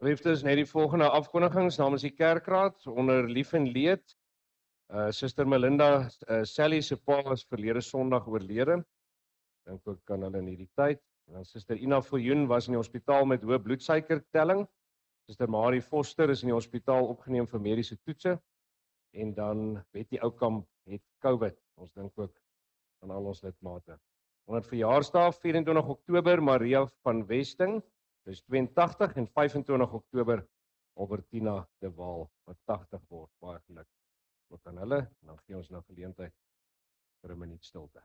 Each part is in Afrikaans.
Liefdes, net die volgende afkondigings namens die kerkraad onder lief en leed. Suster Melinda Sally se pa is verlede Sondag oorlede. Dink ook kan hulle in hierdie tyd. En dan Suster Ina Viljoen was in die hospitaal met hoë bloedsuikertelling. Suster Marie Foster is in die hospitaal opgeneem vir mediese toetse. En dan Betty Oukamp het COVID. Ons dink ook aan al ons lidmate. 100 verjaarsdag 24 Oktober Maria van Westing. Dis 82 en 25 Oktober Albertina de Waal wat 80 word. Baie geluk ook aan hulle. Dan gee ons nou geleentheid vir 'n minuut stilte.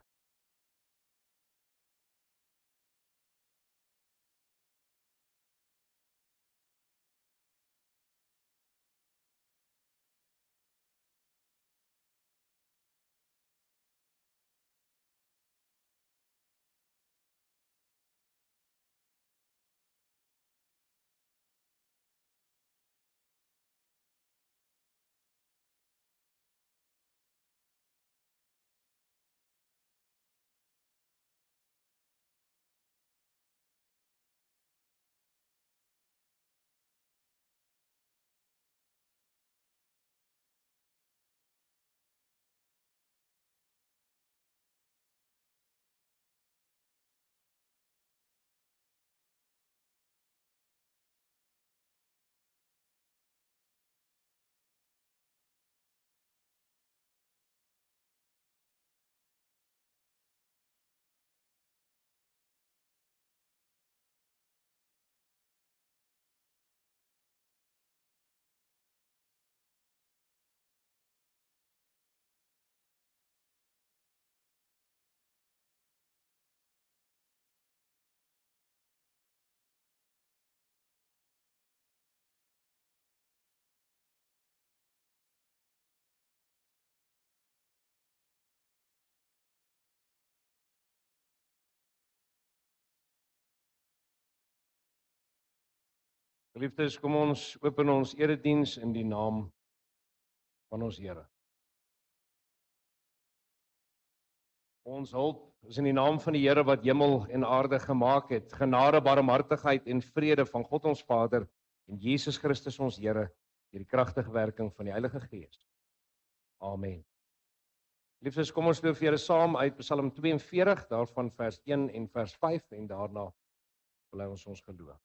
Geliefdes, kom ons open ons erediens in die naam van ons Here. Ons hulp is in die naam van die Here wat hemel en aarde gemaak het. Genade, barmhartigheid en vrede van God ons Vader en Jesus Christus ons Here deur die kragtige werking van die Heilige Gees. Amen. Liefdes, kom ons loof Here saam uit Psalm 42, daarvan vers 1 en vers 5 en daarna bely ons geloof.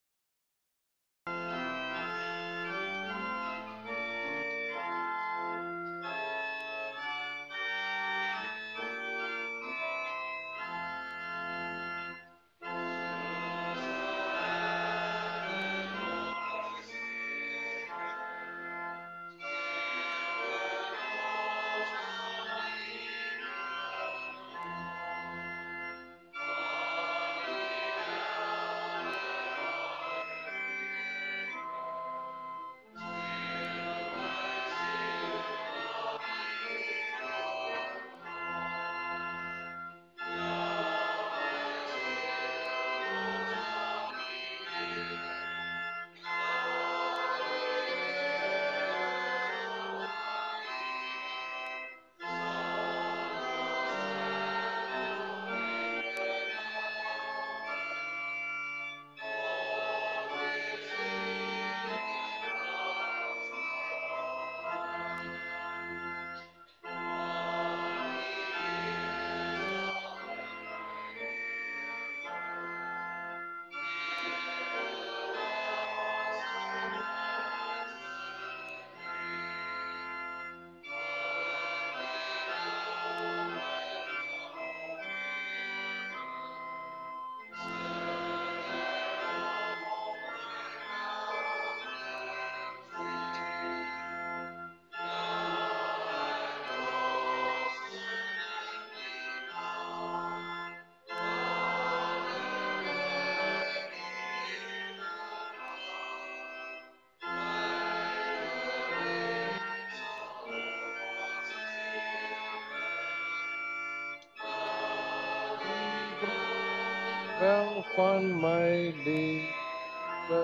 Wel van my liefde.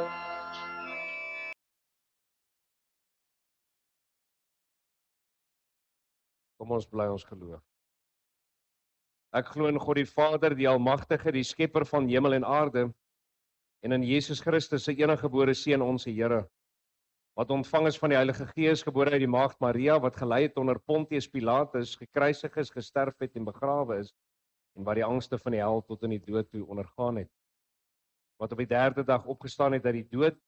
Kom ons bly ons geloof. Ek glo in God die Vader, die Almagtige, die skepper van hemel en aarde, en in Jesus Christus se eniggebore Seun, ons Here, wat ontvang is van die Heilige Gees, gebore uit die Maagd Maria, wat gelei het onder Pontius Pilatus, gekruisig is, gesterf het en begrawe is, en wat die angste van die hel tot in die dood toe ondergaan het, wat op die 3de dag opgestaan het uit die dood,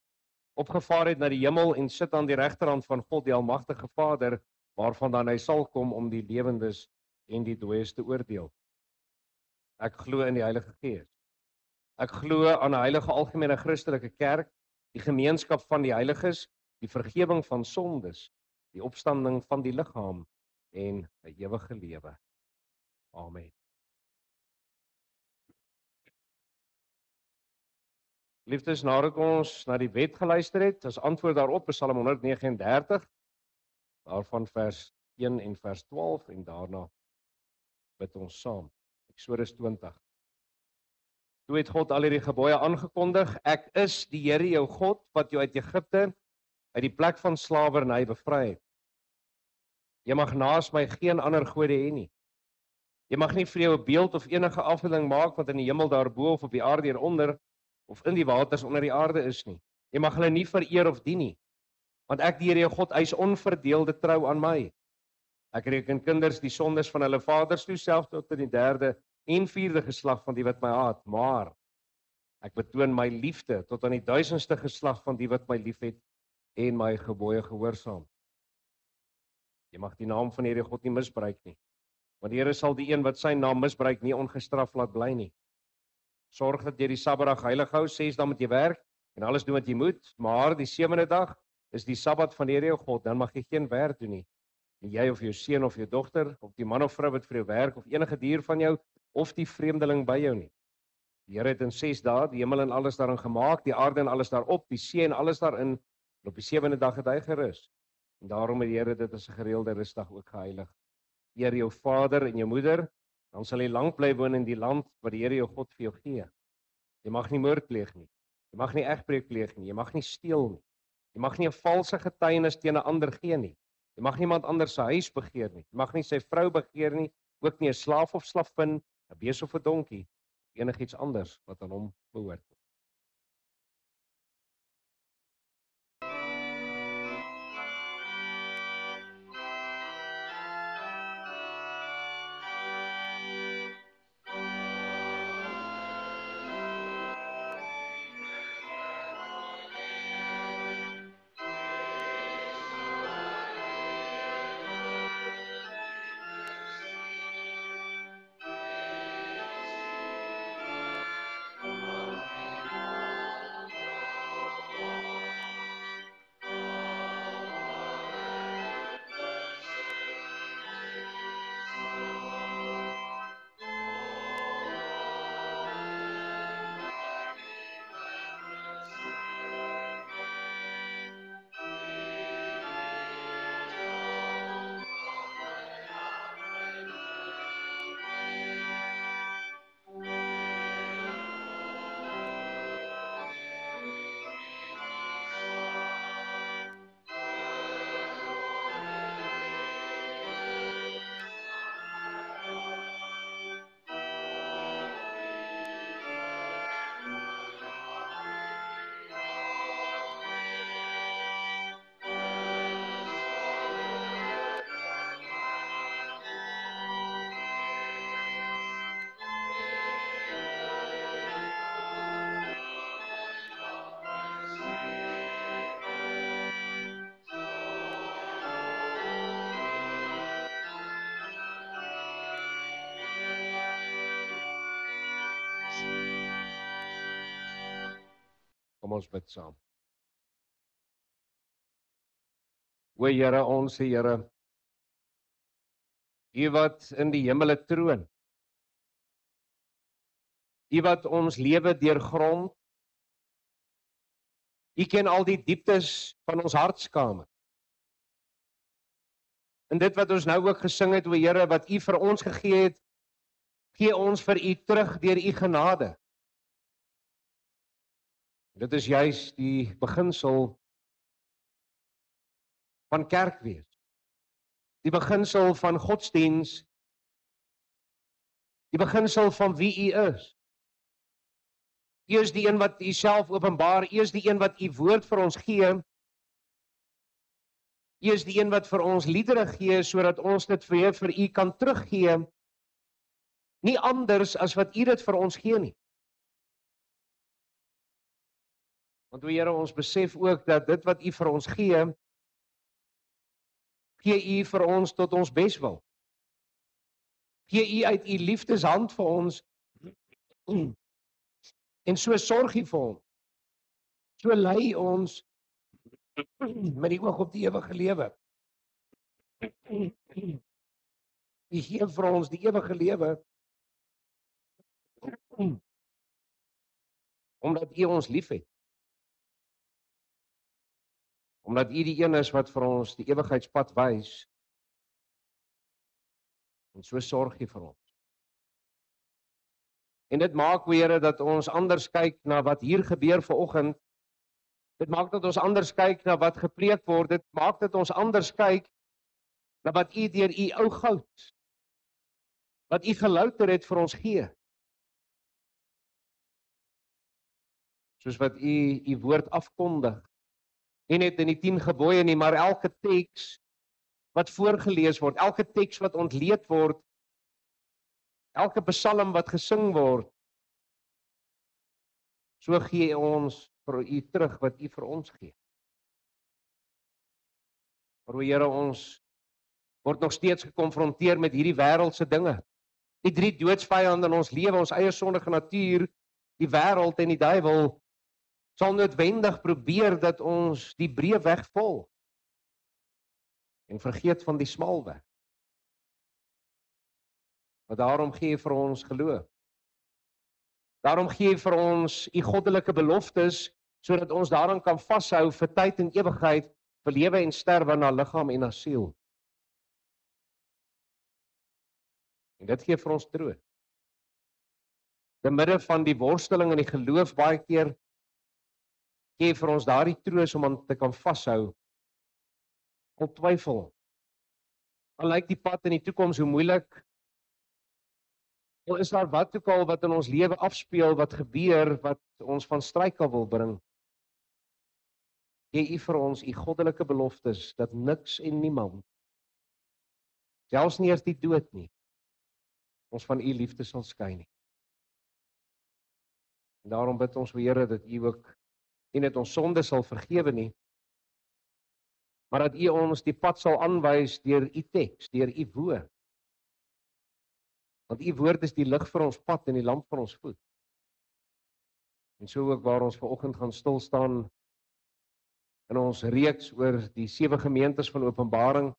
opgevaar het na die hemel en sit aan die regterhand van God, die Almagtige Vader, waarvandaan hy sal kom om die lewendes en die dooies te oordeel. Ek glo in die Heilige Gees. Ek glo aan 'n heilige algemene Christelike kerk, die gemeenskap van die heiliges, die vergifnis van sondes, die opstanding van die liggaam en 'n ewige lewe. Amen. Liefdes, nadat ons na die wet geluister het, as antwoord daarop is Psalm 139, daarvan vers 1 en vers 12 en daarna bid ons saam. Eksodus 20. Toe het God al hierdie gebooie aangekondig: Ek is die Here jou God wat jou uit Egipte, uit die plek van slawerny bevry het. Jy mag naas my geen ander gode hê nie. Jy mag nie vir jou 'n beeld of enige afbeelding maak wat in die hemel daarbo of op die aarde hieronder of in die waters onder die aarde is nie. Jy mag hulle nie vereer of dien nie, want ek, die Here jou God, eis onverdeelde trou aan my. Ek reken kinders die sondes van hulle vaders toe, selfs tot in die 3de en 4de geslag van die wat my haat, maar ek betoon my liefde tot aan die 1000ste geslag van die wat my liefhet en my gebooie gehoorsaam. Jy mag die naam van die Here God nie misbruik nie, want die Here sal die een wat sy naam misbruik nie ongestraf laat bly nie. Sorg dat jy die Sabbatdag heilig hou, 6 dae moet jy werk en alles doen wat jy moet, maar die 7de dag is die Sabbat van die Here jou God, dan mag jy geen werk doen nie. En jy of jou seun of jou dogter, of die man of vrou wat vir jou werk, of enige dier van jou, of die vreemdeling by jou nie. Die Here het in 6 dae die hemel en alles daarin gemaak, die aarde en alles daarop, die see en alles daarin, en op die 7de dag het hy gerus. En daarom het die Here dit as 'n gereelde rusdag ook geheilig. Eer jou vader en jou moeder, dan sal jy lank bly woon in die land wat die Here jou God vir jou gee. Jy mag nie moord pleeg nie. Jy mag nie egbreek pleeg nie. Jy mag nie steel nie. Jy mag nie 'n valse getuienis teen 'n ander gee nie. Jy mag niemand anders se huis begeer nie. Jy mag nie sy vrou begeer nie, ook nie 'n slaaf of slavin, 'n bees of 'n donkie, of enigiets anders wat aan hom behoort. Kom ons bid saam. O Here, ons Here, U wat in die hemele troon, U wat ons lewe deurgrond, U ken al die dieptes van ons hartskamer. En dit wat ons nou ook gesing het, o Here, wat U vir ons gegee het, gee ons vir U terug deur U genade. Dit is juis die beginsel van kerk wees. Die beginsel van godsdiens. Die beginsel van wie U is. U is die een wat U self openbaar, U is die een wat U woord vir ons gee. U is die een wat vir ons liedere gee, sodat ons dit vir U kan teruggee, nie anders as wat U dit vir ons gee nie. Want o Here, ons besef ook dat dit wat U vir ons gee U vir ons tot ons beswil. Gee U uit U liefdeshand vir ons, en so sorg U vir ons. So lei ons met die oog op die ewige lewe. U gee vir ons die ewige lewe, omdat U ons liefhet. Omdat U die een is wat vir ons die ewigheidspad wys, en so sorg U vir ons. En dit maak, o Here, dat ons anders kyk na wat hier gebeur vanoggend. Dit maak dat ons anders kyk na wat gepreek word. Dit maak dat ons anders kyk na wat U deur U ou goud, wat U gelouter het vir ons gee. Soos wat U woord afkondig. Nie net in die 10 gebooie nie, maar elke teks wat voorgelees word, elke teks wat ontleed word, elke psalm wat gesing word, so gee ons vir U terug wat U vir ons gee. Maar o Here, ons word nog steeds gekonfronteer met hierdie wêreldse dinge. Die 3 doodsvyande in ons lewe, ons eie sondige natuur, die wêreld en die duiwel, sal noodwendig probeer dat ons die breë weg volg en vergeet van die smal weg. Maar daarom gee U vir ons geloof. Daarom gee U vir ons U goddelike beloftes, sodat ons daaraan kan vashou vir tyd en ewigheid, vir lewe en sterwe, na liggaam en na siel. En dit gee vir ons troos. Te midde van die worsteling en die geloof baie keer, gee vir ons daardie troos om aan te kan vashou, al twyfel. Al lyk die pad in die toekoms hoe moeilik, al is daar wat ook al wat in ons lewe afspeel, wat gebeur, wat ons van struikel wil bring. Gee U vir ons U goddelike beloftes, dat niks en niemand, selfs nie eers die dood nie, ons van U liefde sal skei nie. En daarom bid ons, o Here, dat U ook nie net ons sonde sal vergewe nie, maar dat U ons die pad sal aanwys deur U teks, deur U woord. Want U woord is die lig vir ons pad en die lamp vir ons voet. En so ook waar ons vanoggend gaan stil staan in ons reeks oor die 7 gemeentes van Openbaring,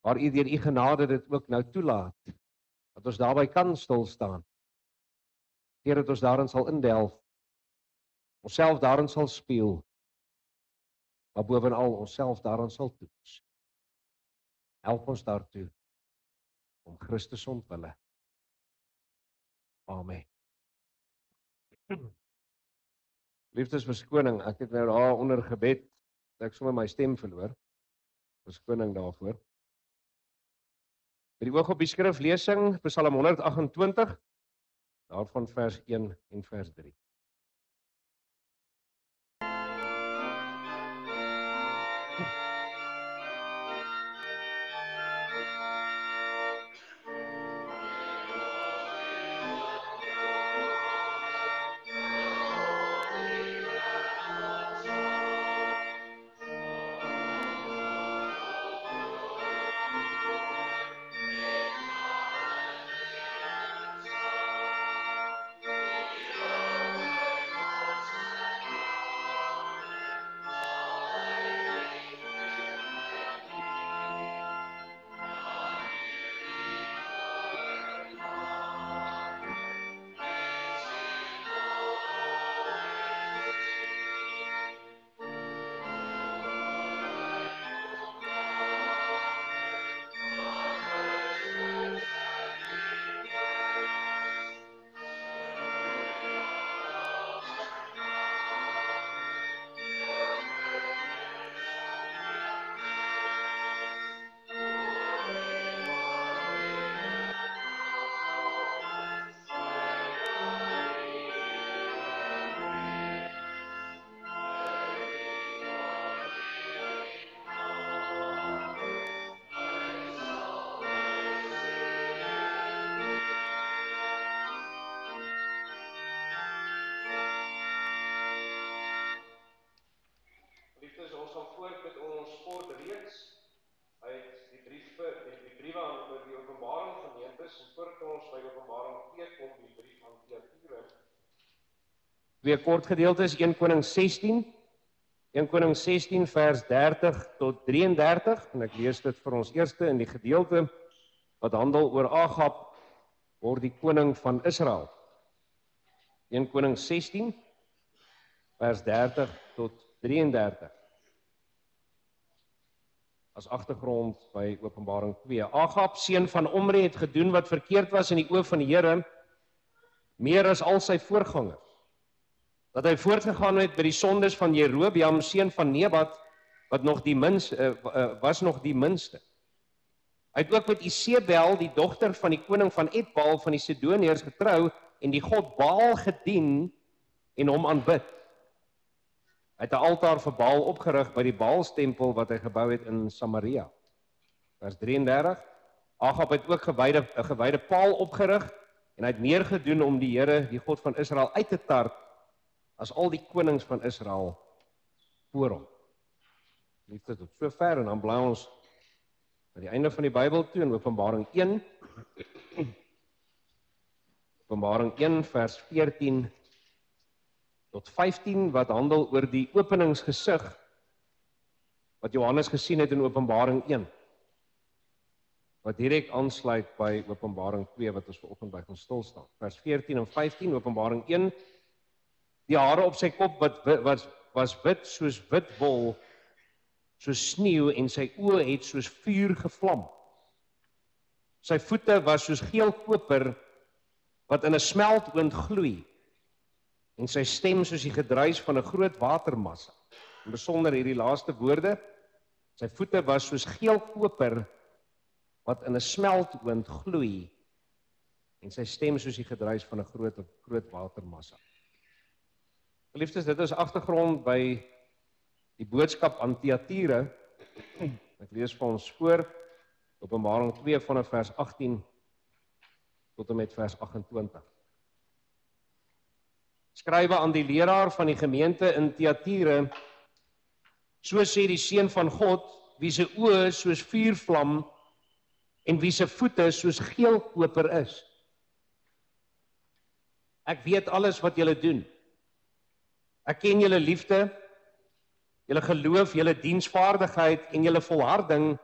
waar U deur U genade dit ook nou toelaat, dat ons daarby kan stil staan. Heer, dat ons daarin sal indelf, onsself daarin sal speel, maar bovenal onsself daarin sal toets. Help ons daartoe, om Christus ontwille. Amen. Liefdes verskoning, ek het nou daar onder gebed, dat ek sommer my stem verloor. Verskoning daarvoor. Met die oog op die skriflesing, Psalm 128, daarvan vers 1 en vers 3. Twee kort gedeeltes, 1 Konings 16, 1 Konings 16 vers 30 tot 33, en ek lees dit vir ons eerste in die gedeelte wat handel oor Agab, word die koning van Israel. 1 Konings 16 vers 30 tot 33. As agtergrond by Openbaring 2. Agab, seun van Omri, het gedoen wat verkeerd was in die oë van die Here, meer as al sy voorgangers. Dat hy voortgegaan het by die sondes van Jerobeam, seun van Nebat, wat nog was nog die minste. Hy het ook met Isebel, die dogter van die koning van Etbaal van die Sidoniërs, getrou en die god Baal gedien en hom aanbid. Hy het 'n altaar vir Baal opgerig by die Baalstempel wat hy gebou het in Samaria. Vers 33. Agab het ook 'n gewyde paal opgerig en hy het meer gedoen om die Here, die God van Israel, uit te tart as al die konings van Israel voor hom. Liefde tot sover, en dan bly ons by die einde van die Bybel toe in Openbaring 1. Openbaring 1 vers 14 tot 15 wat handel oor die openingsgesig wat Johannes gesien het in Openbaring 1. Wat direk aansluit by Openbaring 2 wat ons vanoggend by gaan stil staan. Vers 14 en 15 Openbaring 1. Die hare op sy kop was wit soos wit wol, soos sneeu, en sy oë het soos vuur gevlam. Sy voete was soos geel koper wat in 'n smeltoond gloei, en sy stem soos die gedruis van 'n groot watermassa. In besonder hierdie laaste woorde, sy voete was soos geel koper wat in 'n smeltoond gloei, en sy stem soos die gedruis van 'n groot watermassa. Geliefdes, dit is agtergrond by die boodskap aan Thyatira. Ek lees vir ons voor, Openbaring 2 vanaf vers 18 tot en met vers 28. Skrywe aan die leraar van die gemeente in Thyatira, so sê die Seun van God, wie se oë soos vuurvlam en wie se voete soos geel koper is. Ek weet alles wat julle doen. Ek ken julle liefde, julle geloof, julle diensvaardigheid en julle volharding,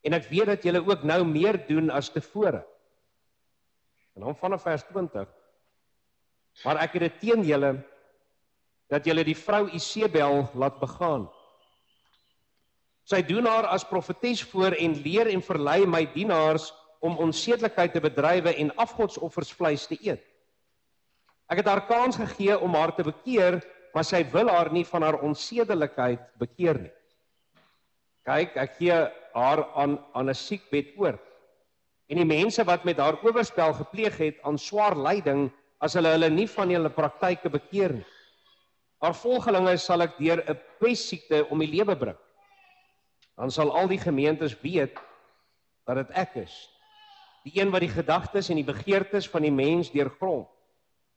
en ek weet dat julle ook nou meer doen as tevore. En dan vanaf vers 20, maar ek het dit teen julle, dat julle die vrou Isebel laat begaan. Sy doen haar as profetes voor en leer en verlei my dienaars om onsedelikheid te bedrywe en afgodsoffers te eet. Ek het haar kans gegee om haar te bekeer, maar sy wil haar nie van haar onsedelikheid bekeer nie. Kyk, ek gee haar aan 'n siekbed oor. En die mense wat met haar oorspel gepleeg het aan swaar lyding, as hulle nie van hulle praktyke bekeer nie. Haar volgelinge sal ek deur 'n pessiekte om die lewe bring. Dan sal al die gemeentes weet dat dit ek is, die een wat die gedagtes en die begeertes van die mens deurgrond.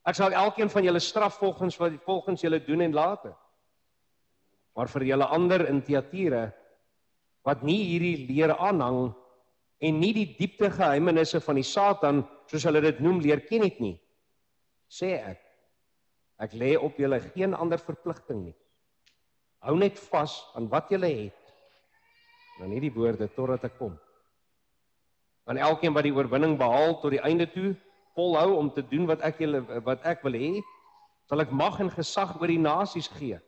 Ek sal elkeen van julle straf volgens julle doen en late. Maar vir julle ander in Thyatira, wat nie hierdie leer aanhang en nie die diepte geheimenisse van die Satan, soos hulle dit noem, leer ken het nie, sê ek lê op julle geen ander verpligting nie. Hou net vas aan wat julle het, en nie die woorde totdat ek kom. Want elkeen wat die oorwinning behaal tot die einde toe, volhou om te doen wat ek wil hê, sal ek mag en gesag oor die nasies gee.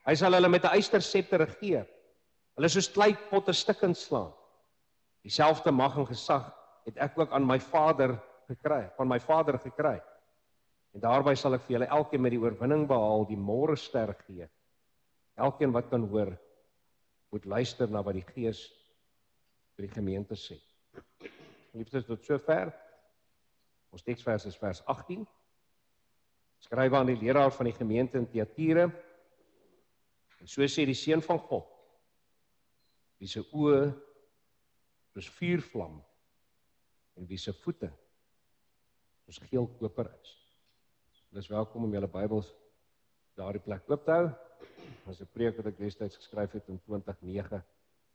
Hy sal hulle met 'n ysterscepter regeer. Hulle soos kleipotte stukkend slaan. Dieselfde mag en gesag het ek ook aan my Vader gekry. En daarby sal ek vir julle elkeen met die oorwinning behaal die môrester gee. Elkeen wat kan hoor, moet luister na wat die Gees vir die gemeente sê. Liefdes, tot sover. Ons teksvers is vers 18. Skrywe aan die leraar van die gemeente in Thyatira. En so sê die Seun van God, wie se oë soos vuurvlam en wie se voete soos geel koper is. Julle is welkom om julle Bybels daardie plek oop te hou. Dit is 'n preek wat ek destyds geskryf het in 2009,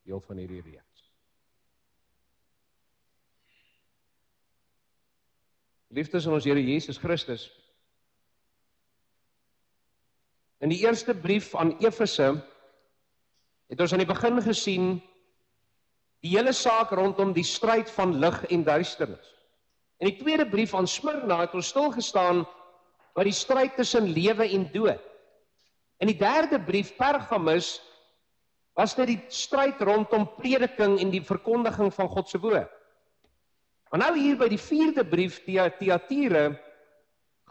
deel van hierdie reeks. Liefdes in ons Here Jesus Christus, In die eerste brief aan Efese het ons aan die begin gesien die hele saak rondom die stryd van lig en duisternis. In die tweede brief aan Smyrna het ons stilgestaan by die stryd tussen lewe en dood. In die derde brief, Pergamus, was dit die stryd rondom prediking en die verkondiging van God se woord. Maar nou hier by die vierde brief, Thyatira,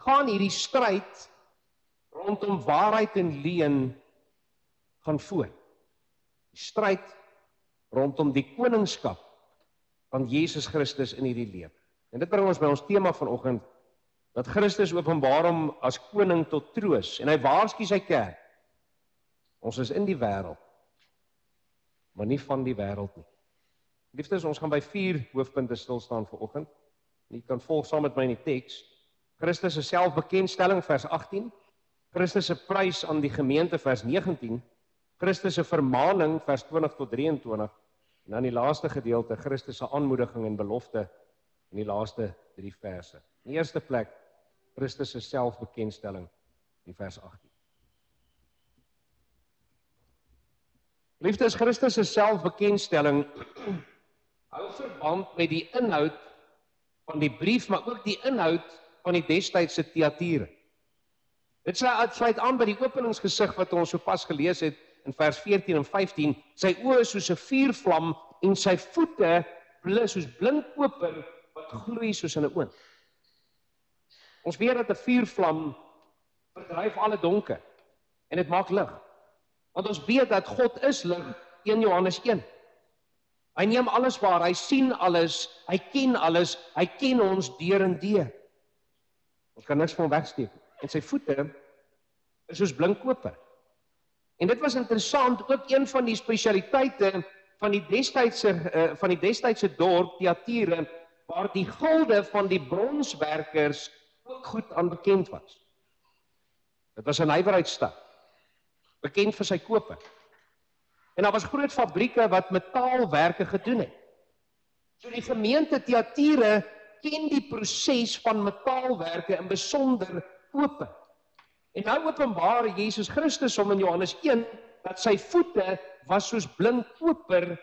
gaan hierdie stryd rondom waarheid en leuen gaan voort. Die stryd rondom die koningskap van Jesus Christus in hierdie lewe. En dit bring ons by ons tema vanoggend, dat Christus openbaar hom as koning tot troos, en hy waarsku sy kerk. Ons is in die wêreld, maar nie van die wêreld nie. Liefdes, ons gaan by 4 hoofpunte stil staan vanoggend. Jy kan volg saam met my in die teks. Christus se selfbekendstelling vers 18, Christus se prys aan die gemeente vers 19, Christus se vermaning vers 20 tot 23, en dan die laaste gedeelte, Christus se aanmoediging en belofte in die laaste 3 verse. In die eerste plek, Christus se selfbekendstelling in vers 18. Liefdes, Christus se selfbekendstelling hou verband met die inhoud van die brief, maar ook die inhoud van die destydse Thyatira. Dit sluit aan by die openingsgesig wat ons sopas gelees het in vers 14 en 15. Sy oë is soos 'n vuurvlam en sy voete soos blink koper wat gloei soos in 'n oond. Ons weet dat 'n vuurvlam verdryf alle donker en dit maak lig. Want ons weet dat God is lig, 1 Johannes 1. Hy neem alles waar, hy sien alles, hy ken ons deur en deur. Ons kan niks van wegsteek. En sy voete is soos blink koper. En dit was interessant, ook een van die spesialiteite van die destydse dorp, Thyatira, waar die gilde van die bronswerkers ook goed aan bekend was. Dit was 'n nywerheidsstad, bekend vir sy koper. En daar was groot fabrieke wat metaalwerke gedoen het. So die gemeente Thyatira ken die proses van metaalwerke, in besonder koper. En nou openbaar Jesus Christus hom in Johannes 1, dat sy voete was soos blink koper,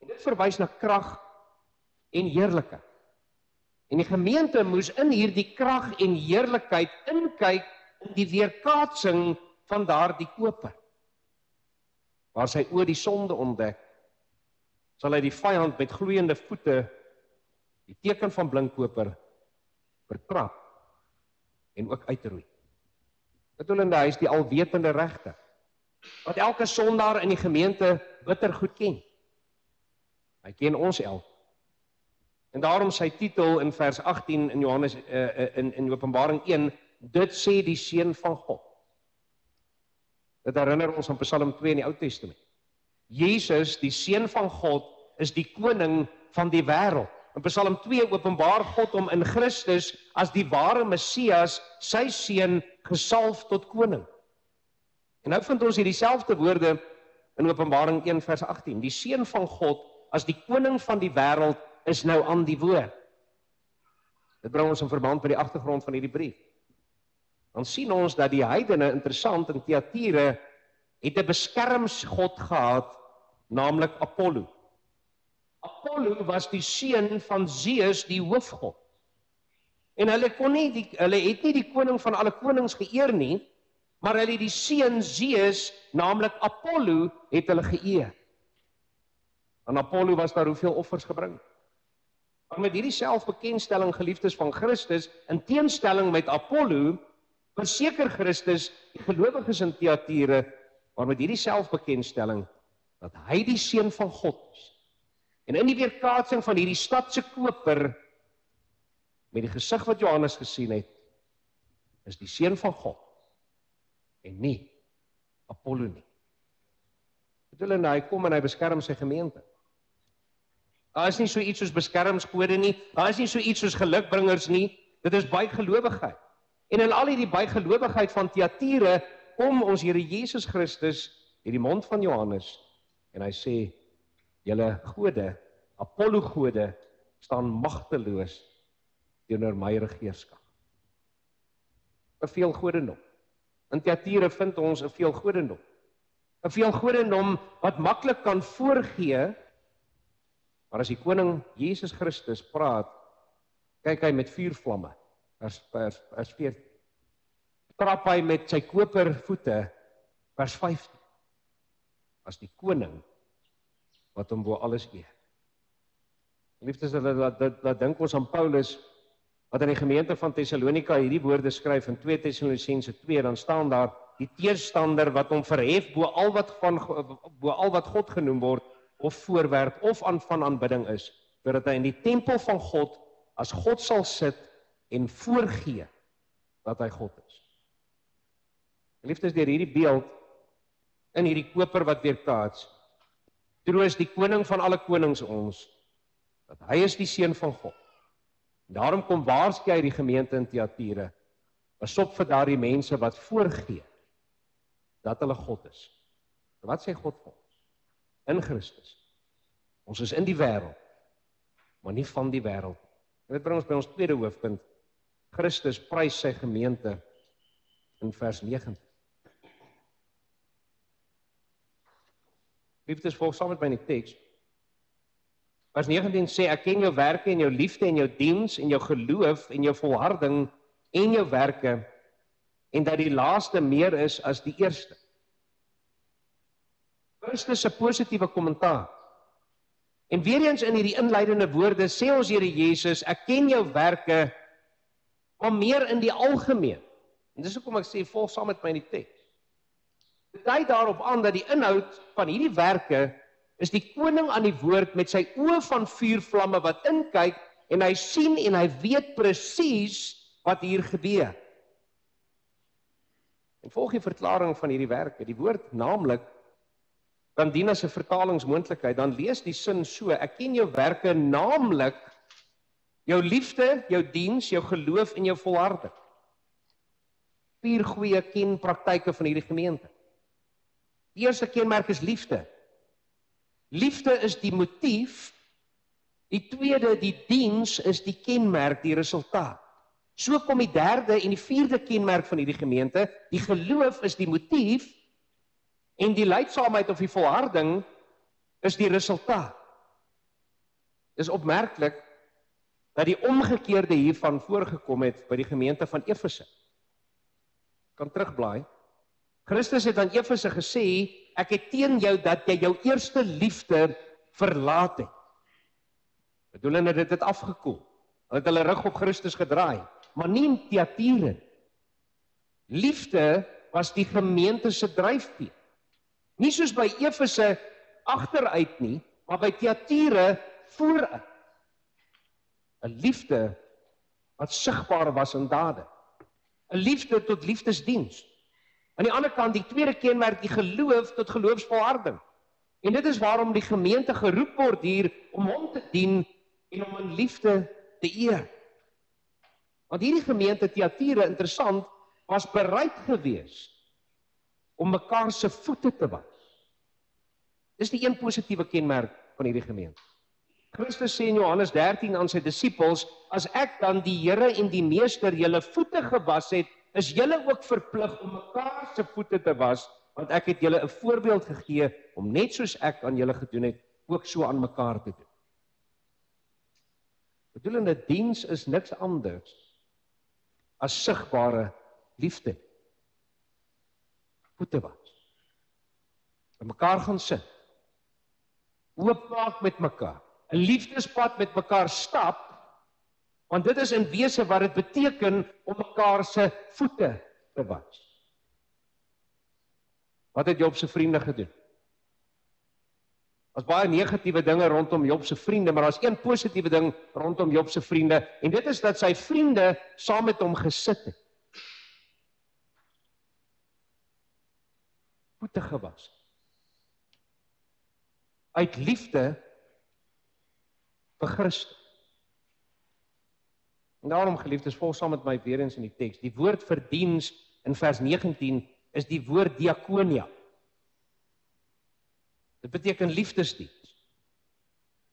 en dit verwys na krag en heerlikheid. En die gemeente moes in hierdie krag en heerlikheid inkyk in die weerkaatsing van daardie koper. Waar sy oor die sonde ontdek, sal hy die vyand met gloeiende voete, die teken van blinkkoper, vertrap en ook uitroei. Bedoelende, hy is die alwetende regter, wat elke sondaar in die gemeente bitter goed ken. Hy ken ons elk. En daarom sy titel in vers 18 in Johannes in Openbaring 1, dit sê die Seun van God. Dit herinner ons aan Psalm 2 in die Ou Testament. Jesus, die Seun van God, is die koning van die wêreld. In Psalm 2 openbaar God hom in Christus as die ware Messias, sy seun, gesalf tot koning. En nou vind ons hier dieselfde woorde in Openbaring 1 vers 18. Die Seun van God as die koning van die wêreld is nou aan die woord. Dit bring ons in verband met die agtergrond van hierdie brief. Dan sien ons dat die heidene, interessant, in Thyatira het 'n beskermsgod gehad, naamlik Apollo. Apollo was die seun van Zeus, die hoofgod. En hulle het nie die koning van alle konings geëer nie, maar hulle het die seun Zeus, naamlik Apollo, het hulle geëer. Aan Apollo was daar hoeveel offers gebring. Maar met hierdie selfbekendstelling, geliefdes van Christus, in teenstelling met Apollo, verseker Christus die gelowiges in Thyatira, maar met hierdie selfbekendstelling, dat hy die seun van God is. En in die weerkaatsing van hierdie stadse koper, met die gesig wat Johannes gesien het, is die seun van God, en nie Apollo nie. Bedoel, hy kom en hy beskerm sy gemeente. Daar is nie so iets soos beskermskode nie, daar is nie so iets soos gelukbringers nie, dit is bygelowigheid. En in al hierdie bygelowigheid van Thyatira, kom ons Here Jesus Christus in die mond van Johannes, en hy sê, julle gode, Apollo gode, staan magteloos teenoor my regeerskap. Beveel godendom. In Thyatira vind ons 'n veelgodendom. 'n Veelgodendom wat maklik kan voorgee, maar as die koning Jesus Christus praat, kyk hy met vuurvlamme. Vers 14. Trap hy met sy kopervoete, vers 15. As die koning wat hom bo alles eer. Liefdes, dat dink ons aan Paulus, wat in die gemeente van Thessalonika hierdie woorde skryf in 2 Tessalonisense 2, dan staan daar, die teerstander wat hom verhef bo al wat God genoem word, of voorwerp, of van aanbidding is, sodat hy in die tempel van God, as God sal sit, en voorgee, dat hy God is. Liefdes, deur hierdie beeld, in hierdie koper wat weerkaats, troos die koning van alle konings ons, dat hy is die seun van God. Daarom kom waarsku hy die gemeente in Thyatira, pas op vir daardie mense wat voorgee, dat hulle God is. Wat sê God vir ons? In Christus. Ons is in die wêreld, maar nie van die wêreld. En dit bring ons by ons tweede hoofpunt. Christus prys sy gemeente in vers 19. Liefdes, volg saam met my in die teks. Vers 19 sê, ek ken jou werke en jou liefde en jou diens en jou geloof en jou volharding en jou werke en dat die laaste meer is as die eerste. Christus se positiewe kommentaar. En weer eens in hierdie inleidende woorde sê ons Here Jesus, ek ken jou werke, maar meer in die algemeen. En dis hoekom ek sê, volg saam met my in die teks. Dit dui daarop aan dat die inhoud van hierdie werke is die koning aan die woord met sy oë van vuurvlamme wat inkyk en hy sien en hy weet presies wat hier gebeur. En volg die verklaring van hierdie werke, die woord naamlik kan dien as 'n vertalingsmoontlikheid, dan lees die sin so, ek ken jou werke, naamlik jou liefde, jou diens, jou geloof en jou volharding. 4 goeie kenpraktyke van hierdie gemeente. Die eerste kenmerk is liefde. Liefde is die motief, die tweede, die diens, is die kenmerk, die resultaat. So kom die derde en die vierde kenmerk van hierdie gemeente, die geloof is die motief, en die leidsaamheid of die volharding is die resultaat. Dis opmerklik dat die omgekeerde hiervan voorgekom het by die gemeente van Efese. Kan terugblaai. Christus het aan Efese gesê, ek het teen jou dat jy jou eerste liefde verlaat het. Bedoelende dit het afgekoel. Hulle het hulle rug op Christus gedraai, maar nie in Thyatira. Liefde was die gemeente se dryfveer. Nie soos by Efese agteruit nie, maar by Thyatira vooruit. 'n liefde wat sigbaar was in dade. 'n liefde tot liefdesdiens. Aan die ander kant, die tweede kenmerk, die geloof tot geloofsvolharding. En dit is waarom die gemeente geroep word hier om hom te dien en om in liefde te eer. Want hierdie gemeente Thyatira, interessant, was bereid gewees om mekaar se voete te was. Dis die een positiewe kenmerk van hierdie gemeente. Christus sê in Johannes 13 aan sy disippels, as ek dan die Here en die Meester julle voete gewas het, is julle ook verplig om mekaar se voete te was, want ek het julle 'n voorbeeld gegee om net soos ek aan julle gedoen het, ook so aan mekaar te doen. Bedoelende diens is niks anders as sigbare liefde. Voete was. En mekaar gaan sit. Oop maak met mekaar. 'n liefdespad met mekaar stap, want dit is in wese wat dit beteken om mekaar se voete te was. Wat het Job se vriende gedoen? Daar's baie negatiewe dinge rondom Job se vriende, maar daar's een positiewe ding rondom Job se vriende, en dit is dat sy vriende saam met hom gesit het. Voete gewas. Uit liefde vir Christus. En daarom, geliefdes, volg saam met my weer eens in die teks. Die woord vir diens in vers 19 is die woord diakonia. Dit beteken liefdesdiens.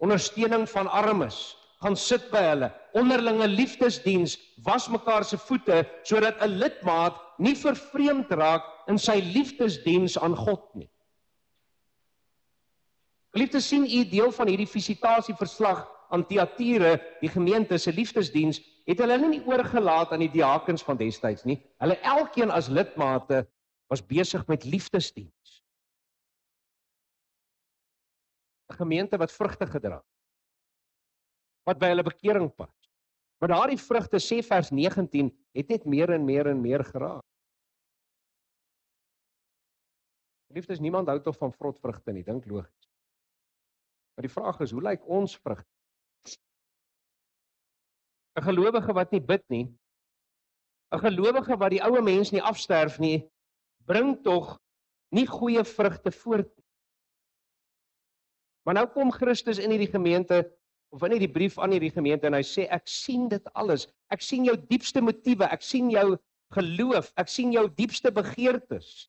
Ondersteuning van armes, gaan sit by hulle, onderlinge liefdesdiens, was mekaar se voete, sodat 'n lidmaat nie vervreemd raak in sy liefdesdiens aan God nie. Geliefdes, sien u deel van hierdie visitasieverslag aan Thyatira, die gemeente se liefdesdiens, het hulle nie oorgelaat aan die diakens van destyds nie. Hulle elkeen as lidmate was besig met liefdesdiens. 'n Gemeente wat vrugte gedra, wat by hulle bekering pas. Maar daardie vrugte, sê vers 19, het net meer en meer en meer geraak. Geliefdes, niemand hou tog van vrotvrugte nie, dink logies. Maar die vraag is, hoe lyk ons vrugte? 'n Gelowige wat nie bid nie, 'n gelowige wat die ou mens nie afsterf nie, bring tog nie goeie vrugte voort nie. Maar nou kom Christus in hierdie gemeente, of in hierdie brief aan hierdie gemeente, en hy sê, ek sien dit alles, ek sien jou diepste motiewe, ek sien jou geloof, ek sien jou diepste begeertes,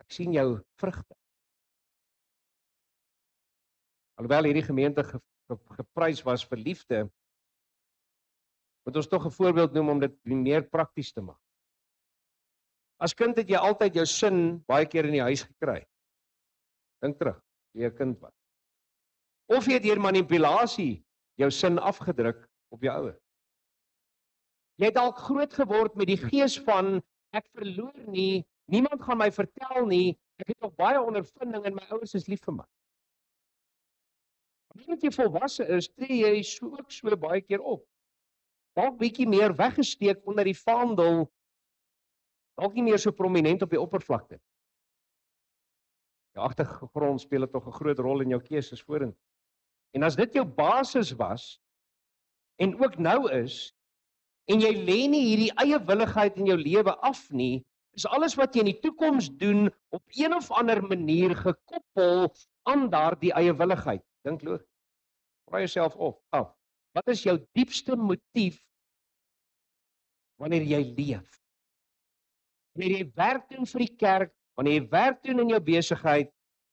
ek sien jou vrugte. Alhoewel hierdie gemeente geprys was vir liefde, moet ons tog 'n voorbeeld noem om dit meer prakties te maak. As kind het jy altyd jou sin baie keer in die huis gekry. Dink terug, jy 'n kind was. Of jy het deur manipulasie jou sin afgedruk op jou ouers. Jy het dalk groot geword met die gees van, ek verloor nie, niemand gaan my vertel nie, ek het nog baie ondervinding en my ouers is lief vir my. Wanneer jy volwasse is, tree jy ook so baie keer op. Dalk bietjie meer weggesteek onder die vaandel, dalk nie meer so prominent op die oppervlakte. Die agtergrond speel tog 'n groot rol in jou keuses vorentoe. En as dit jou basis was, en ook nou is, en jy lê nie hierdie eie willigheid in jou lewe af nie, is alles wat jy in die toekoms doen, op een of ander manier gekoppel aan daardie eie willigheid. Dink logies. Vra jouself af. Wat is jou diepste motief wanneer jy leef? Wanneer jy werk doen vir die kerk, wanneer jy werk doen in jou besigheid,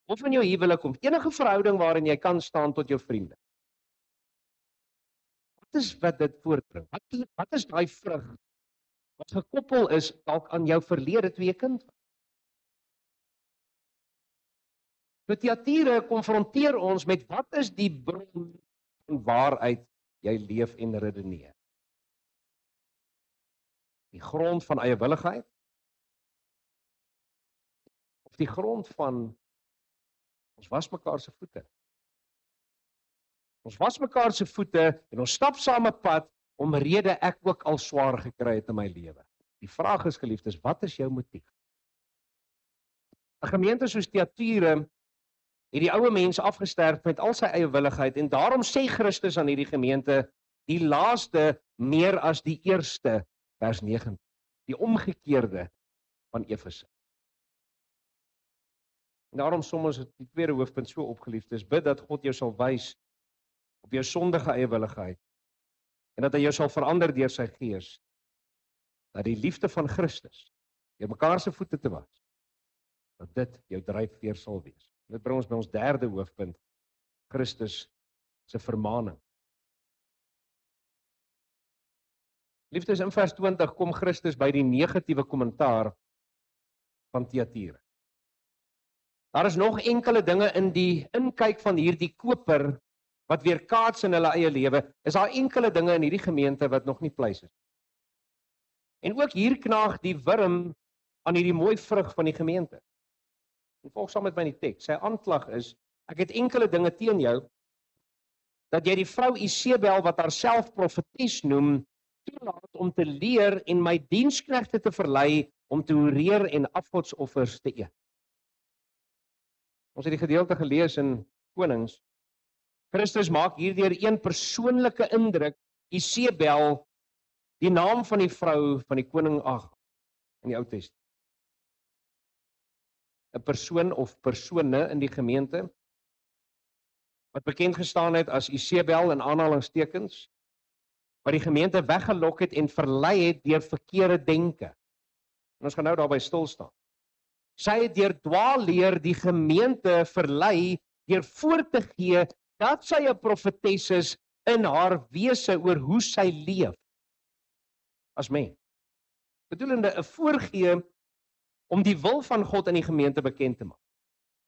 of in jou huwelik, of enige verhouding waarin jy kan staan tot jou vriende. Wat is wat dit voortbring? Wat is daai vrug wat gekoppel is dalk aan jou verlede toe jy kind was? Thyatira konfronteer ons met wat is die bron van waaruit jy leef en redeneer. Die grond van eie willigheid? Of die grond van ons was mekaar se voete? Ons was mekaar se voete en ons stap saam 'n pad omrede ek ook al swaar gekry het in my lewe. Die vraag is, geliefdes, wat is jou motief? 'n Gemeente soos Thyatira het die ou mens afgesterf met al sy eie willigheid en daarom sê Christus aan hierdie gemeente, die laaste meer as die eerste, vers 9, die omgekeerde van Efese. En daarom soms het die tweede hoofpunt so opgeliefdes, bid dat God jou sal wys op jou sondige eie willigheid en dat hy jou sal verander deur sy gees, dat die liefde van Christus deur mekaar se voete te was, dat dit jou dryfveer sal wees. Dit bring ons by ons derde hoofpunt, Christus se vermaning. Liefdes, in vers 20 kom Christus by die negatiewe kommentaar van Thyatira. Daar is nog enkele dinge in die inkyk van hierdie koper wat weer kaats in hulle eie lewe. Is daar enkele dinge in hierdie gemeente wat nog nie pleis is. En ook hier knaag die wurm aan hierdie mooi vrug van die gemeente. En volg saam met my in die teks. Sy aanklag is, ek het enkele dinge teen jou, dat jy die vrou Isebel wat haarself profeties noem, toelaat om te leer en my diensknegte te verlei om te horeer en afgodsoffers te eet. Ons het die gedeelte gelees in Konings. Christus maak hierdeur een persoonlike indruk, Isebel, die naam van die vrou van die koning Agab in die Ou Testament. 'n persoon of persone in die gemeente wat bekend gestaan het as Isebel in aanhalingstekens, wat die gemeente weggelok het en verlei het deur verkeerde denke. En ons gaan nou daarby stil staan. Sy het deur dwaalleer die gemeente verlei deur voor te gee dat sy 'n profetes is in haar wese oor hoe sy leef as mens. Bedoelende 'n voorgee om die wil van God in die gemeente bekend te maak.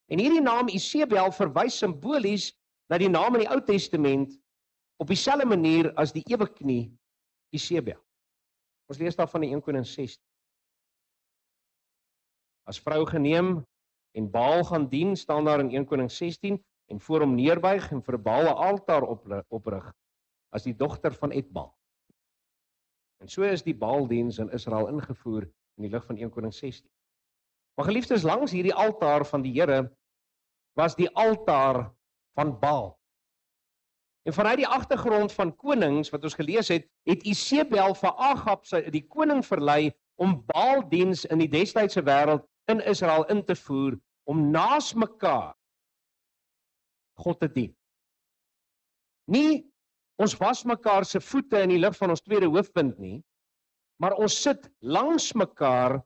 En hierdie naam Isebel verwys simbolies na die naam in die Ou Testament op dieselfde manier as die eweknie Isebel. Ons lees daarvan in 1 Konings 16. As vrou geneem en Baal gaan dien, staan daar in 1 Konings 16, en voor hom neerbuig en vir Baal 'n altaar oprig, as die dogter van Etbaal. En so is die Baaldiens in Israel ingevoer in die lig van 1 Konings 16. Maar geliefdes, langs hierdie altaar van die Here was die altaar van Baal. En vanuit die agtergrond van konings wat ons gelees het Isebel vir Agab die koning verlei om Baaldiens in die destydse wêreld in Israel in te voer, om naas mekaar God te dien. Nie ons was mekaar se voete in die lig van ons tweede hoofpunt nie, maar ons sit langs mekaar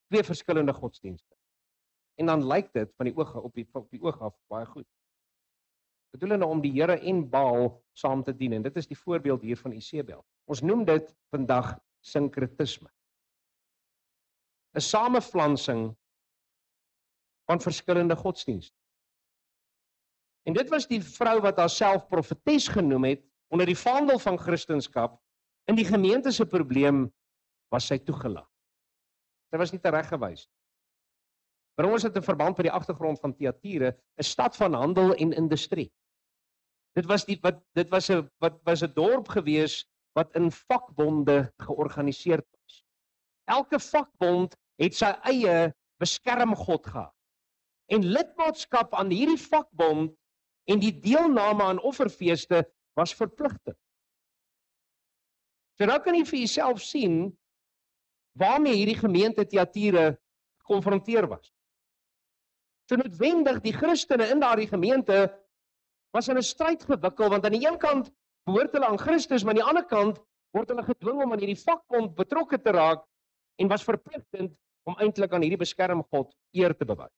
twee verskillende godsdienste. En dan lyk dit van die oog op die oog af baie goed. Bedoelende om die Here en Baal saam te dien, en dit is die voorbeeld hier van Isebel. Ons noem dit vandag sinkretisme. 'n Samevlansing van verskillende godsdienste. En dit was die vrou wat haarself profetes genoem het onder die vaandel van Christendom. In die gemeente se probleem was sy toegelaat. Sy was nie tereggewys. Bring ons dit in verband met die agtergrond van Thyatira, 'n stad van handel en industrie. Dit was 'n dorp gewees wat in vakbonde georganiseer was. Elke vakbond het sy eie beskermgod gehad. En lidmaatskap aan hierdie vakbond en die deelname aan offerfeeste was verpligtend. So nou kan jy vir jouself sien waarmee hierdie gemeente Thyatira gekonfronteer was. So noodwendig die Christene in daardie gemeente was in 'n stryd gewikkel, want aan die een kant behoort hulle aan Christus, maar aan die ander kant word hulle gedwing om aan hierdie vakbond betrokke te raak en was verpligtend om eintlik aan hierdie beskermgod eer te bewys.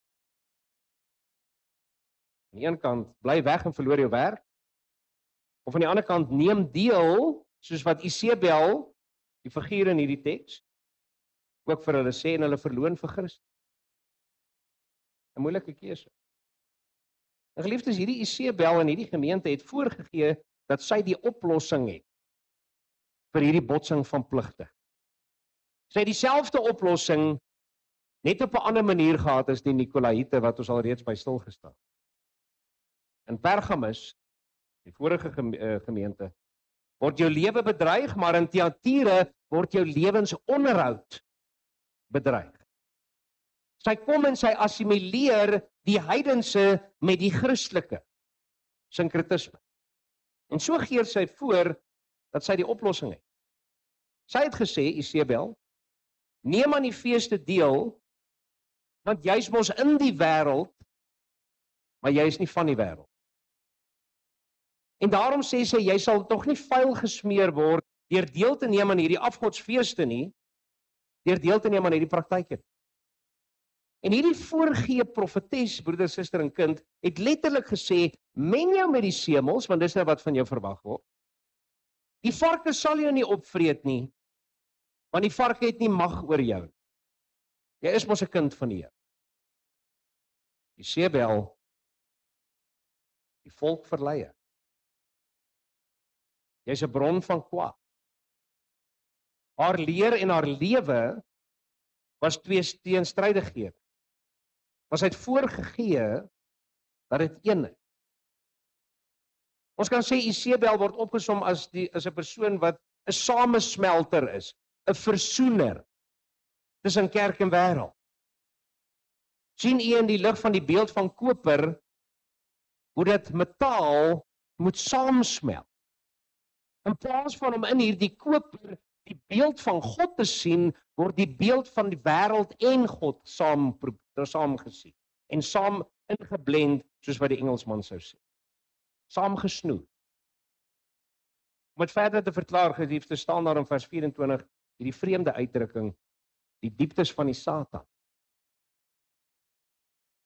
Aan die een kant bly weg en verloor jou werk, of aan die ander kant neem deel, soos wat Isebel, die figuur in hierdie teks, ook vir hulle sê en hulle verloon vir Christus. 'n Moeilike keuse. En geliefdes, hierdie Isebel in hierdie gemeente het voorgegee dat sy die oplossing het vir hierdie botsing van pligte. Sy het dieselfde oplossing net op 'n ander manier gehad as die Nikolaïte wat ons al reeds by stil gestaan. In Pergamus, die vorige gemeente, word jou lewe bedreig, maar in Thyatira word jou lewensonderhoud bedreig. Sy kom en sy assimileer die heidense met die Christelike, sinkretisme. En so gee sy voor dat sy die oplossing het. Sy het gesê, Isebel, neem aan die feeste deel, want jy is mos in die wêreld, maar jy is nie van die wêreld. En daarom sê sy, jy sal tog nie vuil gesmeer word deur deel te neem aan hierdie afgodsfeeste nie, deur deel te neem aan hierdie praktyke. En hierdie voorgee profetes, broeder, suster en kind, het letterlik gesê, meng jou met die semels, want dis nou wat van jou verwag word. Die varke sal jou nie opvreet nie, want die varke het nie mag oor jou. Jy is mos 'n kind van die Here. Isebel, die volk verleie. Jy's 'n bron van kwaad. Haar leer en haar lewe was twee teenstrydighede. Was hy het voorgegee dat dit een is. Ons kan sê Isebel word opgesom as 'n persoon wat 'n samesmelter is, 'n versoener tussen kerk en wêreld. Sien u in die lig van die beeld van koper hoe dit metaal moet saamsmelt. In plaas van om in hierdie koper die beeld van God te sien, word die beeld van die wêreld en God saamgesien en saam ingeblend, soos wat die Engelsman sou sê. Saamgesnoer. Om het verder te verklaar, geliefdes, staan daar in vers 24 hierdie vreemde uitdrukking, die dieptes van die Satan.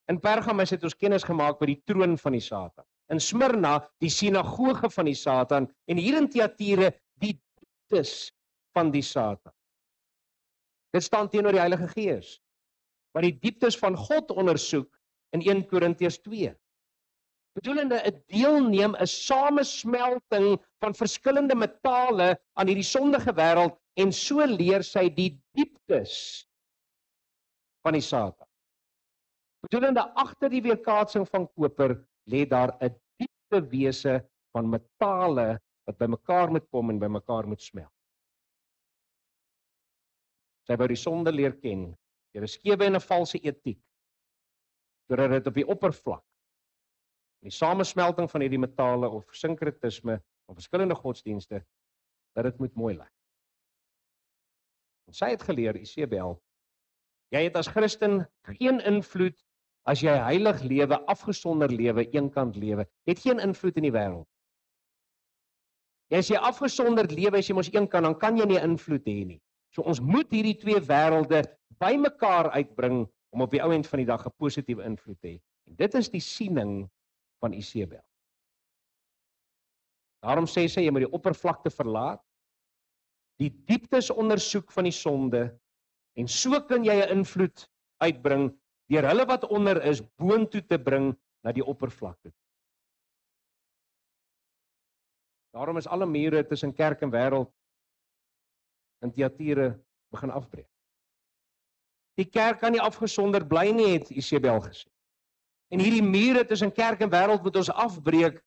In Pergamus het ons kennis gemaak met die troon van die Satan. in Smyrna die sinagoge van die Satan en hier in Thyatira die dieptes van die Satan. Dit staan teenoor die Heilige Gees, wat die dieptes van God ondersoek in 1 Korintiërs 2. Bedoelende 'n deelneem, 'n samesmelting van verskillende metale aan hierdie sondige wêreld en so leer sy die dieptes van die Satan. Bedoelende agter die weerkaatsing van koper lê daar 'n diepte wese van metale wat bymekaar moet kom en bymekaar moet smelt. Sy wou die sonde leer ken deur 'n skewe en 'n valse etiek, sodat dit op die oppervlak, die samesmelting van hierdie metale of sinkretisme van verskillende godsdienste, dat dit moet mooi lyk. En sy het geleer, Isebel, jy het as Christen geen invloed as jy heilig lewe, afgesonder lewe, eenkant lewe. Jy het geen invloed in die wêreld. As jy afgesonderd lewe, as jy mos eenkant, dan kan jy nie invloed hê nie. So ons moet hierdie twee wêrelde bymekaar uitbring om op die ou end van die dag 'n positiewe invloed te hê. En dit is die siening van Isebel. Daarom sê sy, jy moet die oppervlakte verlaat, die dieptes ondersoek van die sonde, en so kan jy 'n invloed uitbring deur hulle wat onder is boontoe te bring na die oppervlakte. Daarom is alle mure tussen kerk en wêreld in Thyatira begin afbreek. Die kerk kan nie afgesonder bly nie, het Isebel gesê. En hierdie mure tussen kerk en wêreld moet ons afbreek